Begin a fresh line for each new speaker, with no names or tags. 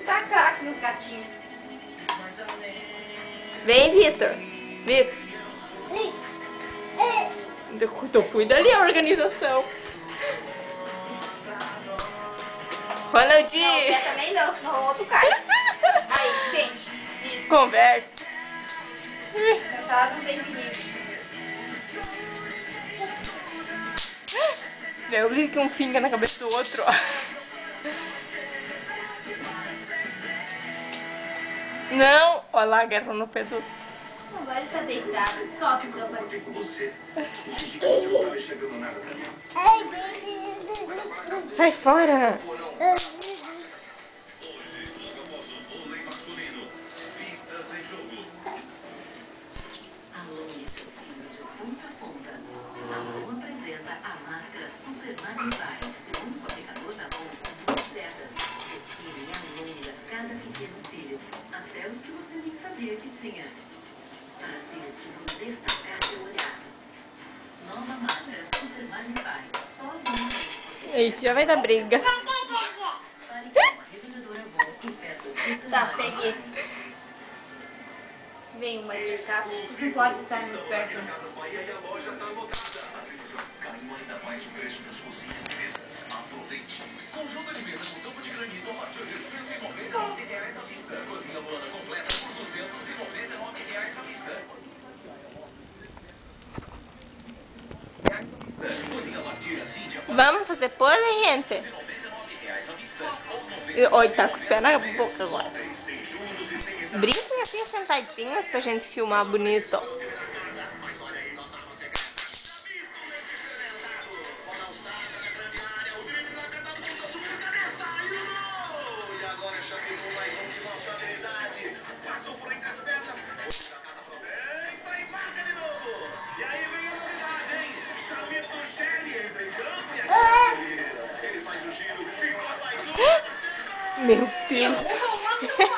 tá craque nos gatinhos.
Vem, Vitor. Vitor. Então cuida ali a organização. Ronaldinho.
Não, quer também não, senão o outro cai. Aí, sente. Isso.
Conversa.
Essa casa não tem perigo.
Eu vi que um finga na cabeça do outro, ó. Não! Olha lá, agarrou no pé do outro.
Agora ele tá deitado. Solta então, Patinho.
Sai fora!
Que tinha para cílios que vão destacar seu olhar. Nova máscara Super Magnify. Só
Ei, já vai dar briga.
Tá, peguei esse. Vem uma de cá. Não pode estar muito perto.
Conjunto de mesa com tampo de granito a partir de R$ 190 à vista. Cozinha Luana completa por R$ 299 à vista. Cozinha Martira Cíntia
Vamos fazer pose, gente?
R$ 99 à vista.
Oi, tá com os pés na boca agora. Brinquem assim sentadinhos pra gente filmar bonito. Meu Deus.